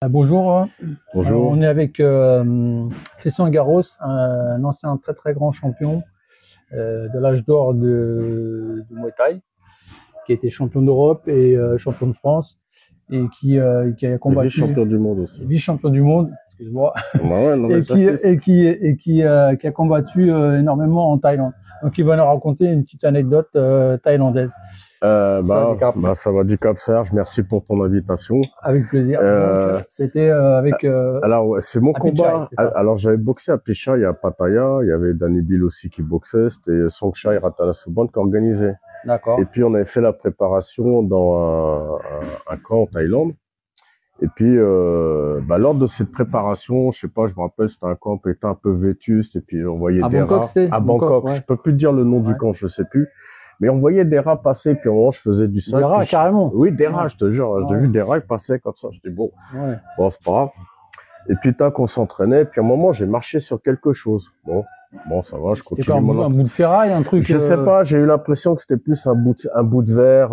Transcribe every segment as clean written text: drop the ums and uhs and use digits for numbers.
Bonjour, Bonjour. on est avec Christian Garros, un ancien très très grand champion de l'âge d'or du Muay Thai, qui a été champion d'Europe et champion de France et qui a Et combattu vice-champion du monde aussi. vice-champion du monde, excuse-moi, Bah ouais, non, mais qui a combattu énormément en Thaïlande. Donc il va nous raconter une petite anecdote thaïlandaise. Ça va du Cap Serge, merci pour ton invitation. Avec plaisir. Donc c'était Alors, ouais, c'est mon à combat. Pichai, c'est ça. Alors, j'avais boxé à Pichai, à Pattaya. Il y avait Danny Bill aussi qui boxait. C'était Songchai Ratanasuban qui organisait. D'accord. Et puis, on avait fait la préparation dans un camp en Thaïlande. Et puis, lors de cette préparation, je sais pas, je me rappelle, c'était un camp qui était un peu vétuste. Et puis, on voyait À des Bangkok, rats. c'est À Bangkok. ouais. Je peux plus te dire le nom du Ouais. camp, je sais plus. Mais on voyait des rats passer, puis au moment, je faisais du sac. Des rats, puis carrément. Oui, des rats, je te jure. J'ai Ouais. vu des rats qui passaient comme ça. Je dis, bon, Ouais. c'est pas grave. Et puis, tant qu'on s'entraînait, puis à un moment, j'ai marché sur quelque chose. Bon, ça va, je C'était continue quoi, mon un entraînement. bout de ferraille, un truc Je sais pas, j'ai eu l'impression que c'était plus un bout de verre.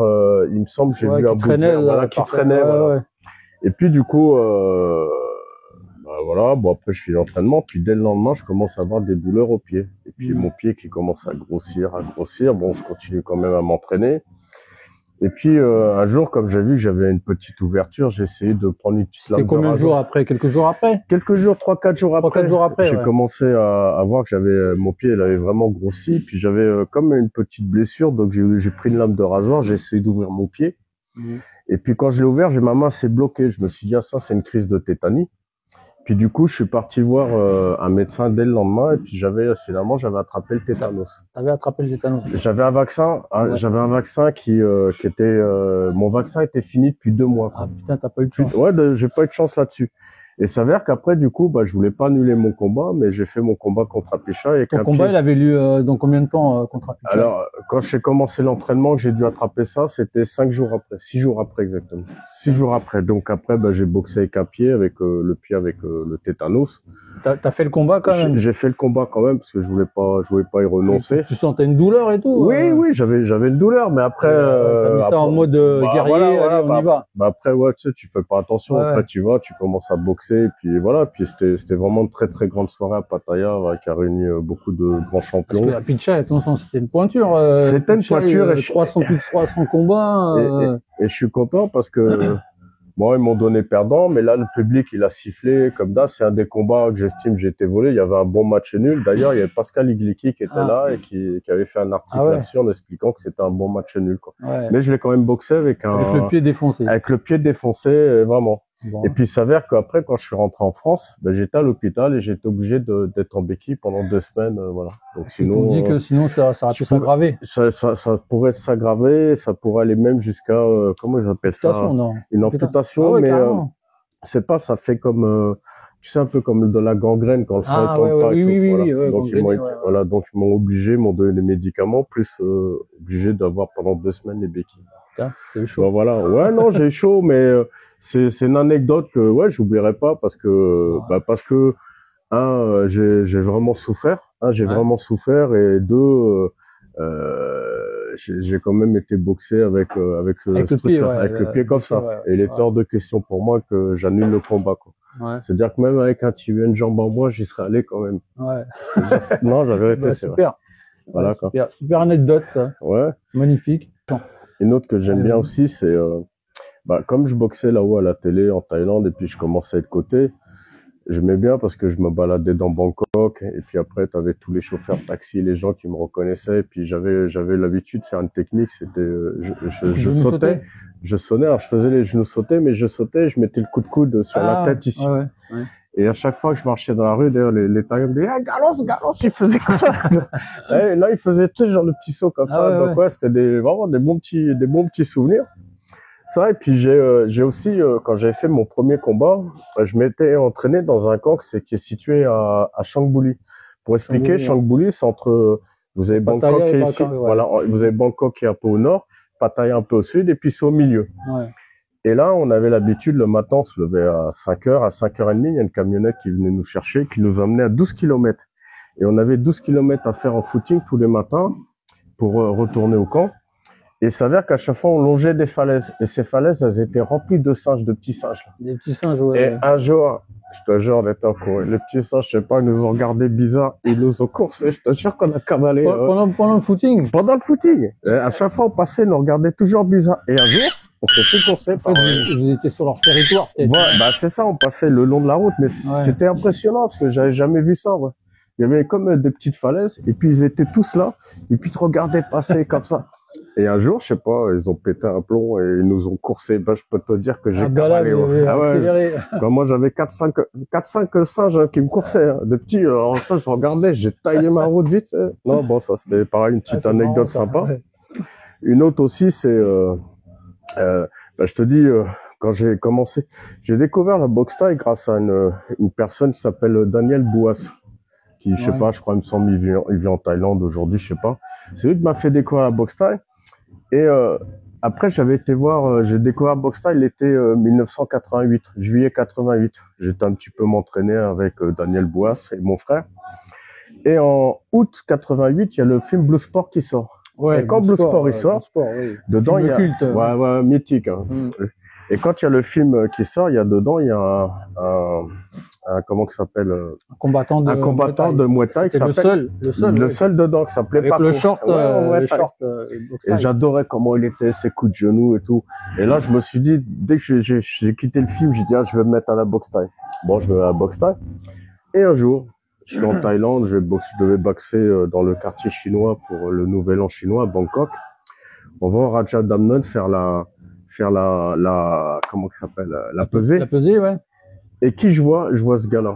Il me semble que j'ai vu un bout de verre, voilà, qui traînait. Voilà. Ouais. Et puis, du coup, voilà, bon, après, je fais l'entraînement. Puis, dès le lendemain, je commence à avoir des douleurs au pied. Et puis, mon pied qui commence à grossir. Bon, je continue quand même à m'entraîner. Et puis, un jour, comme j'ai vu que j'avais une petite ouverture, j'ai essayé de prendre une petite lame de rasoir. C'était combien de jours après? Quelques jours après? Quelques jours, 3-4 jours après. 3-4 jours après, j'ai commencé à voir que j'avais, mon pied, il avait vraiment grossi. Puis, j'avais comme une petite blessure. Donc, j'ai pris une lame de rasoir, j'ai essayé d'ouvrir mon pied. Et puis, quand je l'ai ouvert, ma main s'est bloquée. Je me suis dit, ah, ça, c'est une crise de tétanie. Puis du coup, je suis parti voir un médecin dès le lendemain et puis j'avais attrapé le tétanos. T'avais attrapé le tétanos? J'avais un vaccin, Ouais. j'avais un vaccin qui était, mon vaccin était fini depuis 2 mois. Ah putain, t'as pas eu de chance. Ouais, j'ai pas eu de chance là-dessus. Et ça s'avère qu'après, du coup, je voulais pas annuler mon combat, mais j'ai fait mon combat contre Apicha avec Ton combat, il avait lieu dans combien de temps contre Apicha? Alors, quand j'ai commencé l'entraînement, j'ai dû attraper ça, c'était 6 jours après exactement. 6 jours après. Donc après, j'ai boxé avec un pied, avec le pied avec le tétanos. T'as fait le combat quand même? J'ai fait le combat quand même parce que je voulais pas y renoncer. Tu sentais une douleur et tout? Oui, j'avais une douleur, mais après. T'as mis ça en mode guerrier, allez, on y va. Après, ouais, tu sais, tu fais pas attention. Ouais. Après, tu vas, tu commences à boxer, et puis voilà. Puis c'était vraiment une très très grande soirée à Pattaya, qui a réuni beaucoup de grands champions. Parce que Apicha, attention, c'était une pointure. C'était une pointure. Plus de 300 combats. Et je suis content parce que. Bon, ils m'ont donné perdant, mais là, le public, il a sifflé. Comme d'hab, c'est un des combats que j'estime j'ai été volé. Il y avait un bon match nul. D'ailleurs, il y avait Pascal Igliki qui était là et qui avait fait un article là-dessus en expliquant que c'était un bon match nul, quoi. Ouais. Mais je l'ai quand même boxé avec le pied défoncé. Avec le pied défoncé, vraiment. Bon. Et puis, il s'avère qu'après, quand je suis rentré en France, j'étais à l'hôpital et j'étais obligé d'être en béquille pendant 2 semaines, voilà. Donc, sinon. On dit que sinon, ça aurait pu s'aggraver. Ça pourrait s'aggraver, ça pourrait aller même jusqu'à, comment ils appellent ça? Non. Une amputation, mais, c'est pas, ça fait comme, tu sais, un peu comme de la gangrène quand le sang tombe pas et tout. Voilà. Donc, ils m'ont obligé, m'ont donné des médicaments, plus, obligé d'avoir pendant 2 semaines les béquilles. T'as eu chaud. Voilà. Ouais, non, j'ai eu chaud, mais, c'est une anecdote que, ouais, j'oublierai pas parce que, j'ai vraiment souffert, j'ai vraiment souffert et 2, j'ai quand même été boxé avec le pied comme ça. Et il est hors de question pour moi que j'annule le combat, quoi. Ouais. C'est-à-dire que même avec un tibia, une jambe en bois, j'y serais allé quand même. Ouais. Non, j'avais été, c'est super. Voilà, quoi. Super anecdote, ça. Ouais. Magnifique. Une autre que j'aime bien aussi, c'est, comme je boxais là-haut à la télé en Thaïlande et puis je commençais à être coté, j'aimais bien parce que je me baladais dans Bangkok et puis après t'avais tous les chauffeurs de taxi, les gens qui me reconnaissaient et puis j'avais l'habitude de faire une technique, c'était je sautais, je sonnais, alors je faisais les genoux sautés, mais je sautais, je mettais le coup de coude sur la tête ici. Ouais. Et à chaque fois que je marchais dans la rue, d'ailleurs, les Thaïlandais me disaient, Galos, il faisait comme ça. Et là, il faisait, tu sais, genre le petit saut comme ça. Donc ouais, c'était vraiment des bons petits souvenirs. Ça, et puis j'ai aussi, quand j'avais fait mon premier combat, je m'étais entraîné dans un camp qui est situé à Changbuli. Pour expliquer, Changbuli, c'est entre, vous avez Bangkok qui est ici, voilà, vous avez Bangkok qui est un peu au nord, Pattaya un peu au sud, et puis c'est au milieu. Ouais. Et là, on avait l'habitude, le matin, on se levait à 5h, à 5h30, il y a une camionnette qui venait nous chercher, qui nous emmenait à 12 km. Et on avait 12 km à faire en footing tous les matins pour retourner au camp. Et il s'avère qu'à chaque fois, on longeait des falaises. Et ces falaises, elles étaient remplies de singes, de petits singes. Là. Des petits singes, ouais. Et un jour, je te jure, on était en cours. Les petits singes, je sais pas, ils nous ont regardé bizarre. Ils nous ont coursé. Je te jure qu'on a cavalé. Pendant le footing? Pendant le footing. Et à chaque fois, on passait, ils nous regardaient toujours bizarre. Et un jour, on s'est fait courser. En fait, vous étiez sur leur territoire, peut-être. Ouais, bah, c'est ça, on passait le long de la route. Mais c'était impressionnant parce que j'avais jamais vu ça, ouais. Il y avait comme des petites falaises. Et puis, ils étaient tous là. Et puis, ils te regardaient passer comme ça. Et un jour, je sais pas, ils ont pété un plomb et ils nous ont coursé. Ben, je peux te dire que j'ai cavalé. Accéléré. Ben, moi, j'avais 4-5 singes hein, qui me coursaient. Hein. De petits, en fait, je regardais, j'ai taillé ma route vite. Non, bon, ça, c'était pareil, une petite anecdote sympa. Ouais. Une autre aussi, c'est, ben, je te dis, quand j'ai commencé, j'ai découvert la boxe thaï grâce à une personne qui s'appelle Daniel Bouas. Qui, je sais pas, je crois, il me semble, il vit en Thaïlande aujourd'hui, je sais pas. C'est lui qui m'a fait découvrir la boxe thaï. Et après, j'avais été voir, j'ai découvert la boxe thaï l'été 1988, juillet 88. J'étais un petit peu m'entraîner avec Daniel Bouas et mon frère. Et en août 88, il y a le film Blue Sport qui sort. Ouais, et quand Blue Sport il sort, dedans il y a culte, ouais, mythique. Hein. Et quand il y a le film qui sort, il y a dedans, il y a un comment que s'appelle un combattant de Muay Thai qui s'appelle le seul dedans qui s'appelait Paco. Le short, et j'adorais comment il était, ses coups de genoux et tout. Et là, je me suis dit, dès que j'ai quitté le film, j'ai dit je vais me mettre à la boxe thaï. Bon, je me mets à la boxe thaï. Et un jour, je suis en Thaïlande, je devais boxer dans le quartier chinois pour le Nouvel An chinois à Bangkok. On va au Raja Damnon faire la comment que ça s'appelle la pesée. La pesée, ouais. Et qui je vois ce gars-là.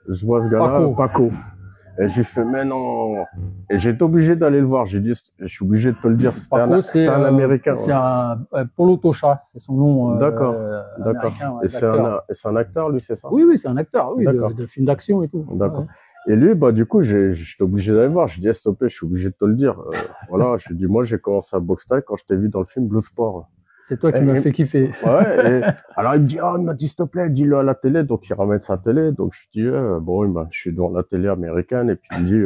Je vois ce gars-là, Paco. Et j'ai fait, mais non. Et j'étais obligé d'aller le voir. J'ai dit, je suis obligé de te le dire. C'était un Américain. C'est un Polo Tosha, c'est son nom. D'accord. Ouais, et c'est un acteur, lui, c'est ça? Oui, c'est un acteur, oui, de films d'action et tout. D'accord. Ouais. Et lui, bah, du coup, j'étais obligé d'aller le voir. Je dis, s'il te plaît, je suis obligé de te le dire. Voilà, je lui dis, moi, j'ai commencé à boxe thaï quand je t'ai vu dans le film Blue Sport. C'est toi qui m'as fait kiffer. Ouais. Alors il me dit, oh, il m'a dit, s'il te plaît, dis-le à la télé. Donc il ramène sa télé. Donc je dis, bon, je suis devant la télé américaine. Et puis il me dit,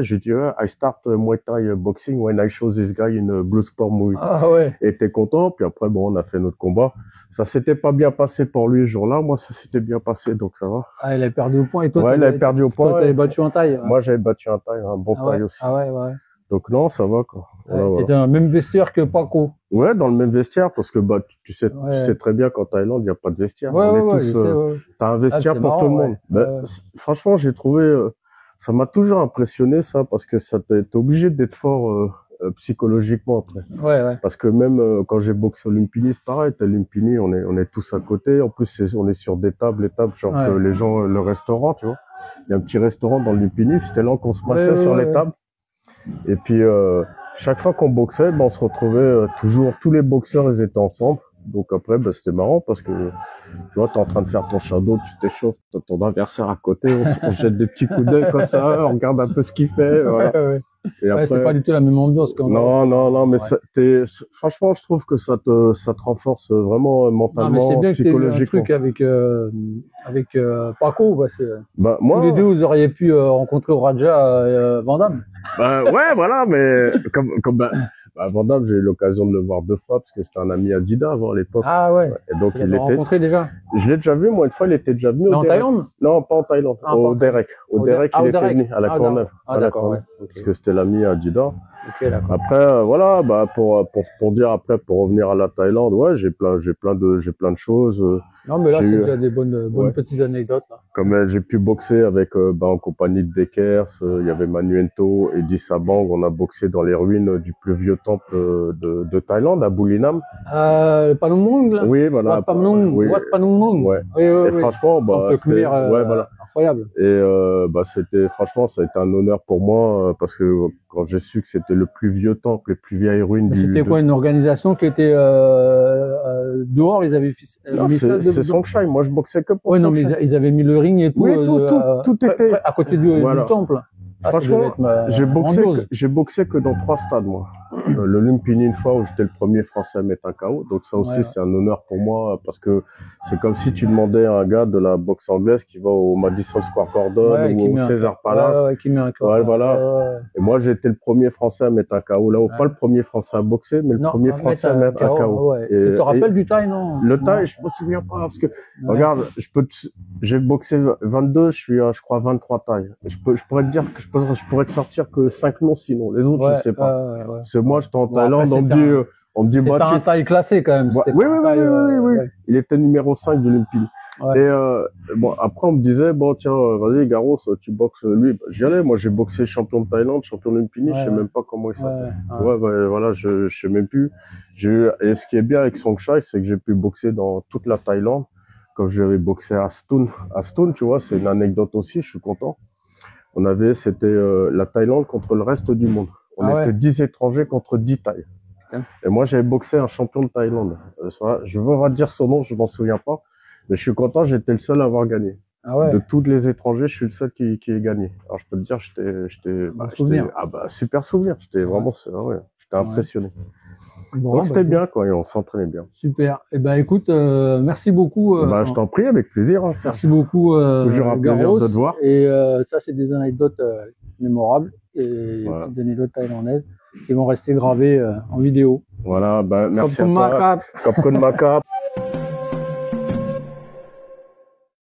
je dis, I start Muay Thai boxing when I show this guy in a Blue Sport movie. Ah ouais. Et t'es content. Puis après, bon, on a fait notre combat. Ça s'était pas bien passé pour lui ce jour-là. Moi, ça s'était bien passé, donc ça va. Ah, il avait perdu au point. Et toi, ouais, il avait perdu au point. Toi, t'avais battu en taille. Moi, j'avais battu en taille, un bon taille aussi. Ah ouais. Donc non, ça va quoi. Voilà, t'étais dans le même vestiaire que Paco. Ouais, dans le même vestiaire parce que bah tu sais très bien qu'en Thaïlande il y a pas de vestiaire. T'as un vestiaire pour marrant, tout le monde. Ben, franchement, j'ai trouvé ça m'a toujours impressionné ça parce que ça t'es obligé d'être fort psychologiquement après. Ouais. Parce que même quand j'ai boxé au Lumpini, c'est pareil. T'as Lumpini, on est tous à côté. En plus, on est sur des tables, genre que les gens, le restaurant, tu vois. Il y a un petit restaurant dans le Lumpini. C'était là qu'on se massait sur les tables. Et puis chaque fois qu'on boxait, on se retrouvait toujours, tous les boxeurs ils étaient ensemble. Donc après, c'était marrant parce que tu vois, t'es en train de faire ton shadow, tu t'échauffes, t'as ton adversaire à côté, on jette des petits coups d'œil comme ça, on regarde un peu ce qu'il fait. Voilà. Et après, c'est pas du tout la même ambiance quand Non, mais franchement, je trouve que ça te renforce vraiment mentalement, non, mais c'est bien psychologiquement. Que t'aies eu un truc avec Paco, parce que moi, tous les deux, vous auriez pu rencontrer au Raja Van Damme. Ouais, voilà, mais comme Van Damme, j'ai eu l'occasion de le voir 2 fois parce que c'était un ami Adidas avant à l'époque. Ah ouais. Et donc il était rencontré déjà. Je l'ai déjà vu, moi une fois, il était déjà venu. En Thaïlande? Non, pas en Thaïlande. Au Derek. Au Derek, il était venu à la Courneuve. D'accord, ouais. Parce que c'était l'ami Adidas. Okay, après, voilà, pour dire après, pour revenir à la Thaïlande, ouais, j'ai plein de choses. Non, mais là, c'est déjà des bonnes petites anecdotes, là. Comme j'ai pu boxer avec, en compagnie de Dekers, il y avait Manuento et Disabang, on a boxé dans les ruines du plus vieux temple de Thaïlande, à Boulinam. Panung Mong, là? Oui, voilà. Wat Panung Mong. Ouais. Oui. Franchement, c'était, voilà. Incroyable. Et, franchement, ça a été un honneur pour moi, parce que quand j'ai su que c'était le plus vieux temple, les plus vieilles ruines C'était quoi, une organisation qui était, dehors, ils avaient c'est Songchai. Moi, je boxais que pour Songchai. Non, mais ils avaient mis le ring et tout. Oui, tout était à côté du temple. Franchement, j'ai boxé que dans 3 stades, moi. le Lumpini une fois où j'étais le premier Français à mettre un KO. Donc ça aussi, c'est un honneur pour moi parce que c'est comme si tu demandais à un gars de la boxe anglaise qui va au Madison Square Garden ou au César Palace. Qui met un KO. Voilà. Et moi, j'ai été le premier Français à mettre un KO. Là, pas le premier Français à boxer, mais le premier Français à mettre un KO. Et tu te rappelles du Thaï, non? Le Thaï, je me souviens pas parce que regarde, j'ai boxé 22, je suis à, je crois, 23 Thaï. Je pourrais te dire que je pourrais te sortir que 5 noms sinon. Les autres, je sais pas. C'est moi, j'étais en Thaïlande, on me dit, bah, un Thaï classé quand même. Oui. Il était numéro 5 de l'Olympique. Et bon, après on me disait bon tiens vas-y Garros tu boxes lui, bah, j'y allais. Moi j'ai boxé champion de Thaïlande, champion de l'Olympique, je sais même pas comment il s'appelle. Voilà, je sais même plus. Et ce qui est bien avec Songchai, c'est que j'ai pu boxer dans toute la Thaïlande. Comme j'avais boxé à Stone, tu vois, c'est une anecdote aussi, je suis content. C'était la Thaïlande contre le reste du monde. On était 10 étrangers contre 10 Thaïs. Et moi j'avais boxé un champion de Thaïlande. Je veux pas dire son nom, je m'en souviens pas. Mais je suis content, j'étais le seul à avoir gagné. De tous les étrangers, je suis le seul qui ait gagné. Alors je peux te dire, super souvenir. J'étais vraiment, j'étais impressionné. Bon, donc c'était bien, quoi, et on s'entraînait bien. Super. Et ben écoute, merci beaucoup. Je t'en prie, avec plaisir. Hein, merci beaucoup. Toujours un plaisir de te voir. Et ça, c'est des anecdotes mémorables et des anecdotes thaïlandaises qui vont rester gravées en vidéo. Voilà, merci à toi. Kopkun Makap.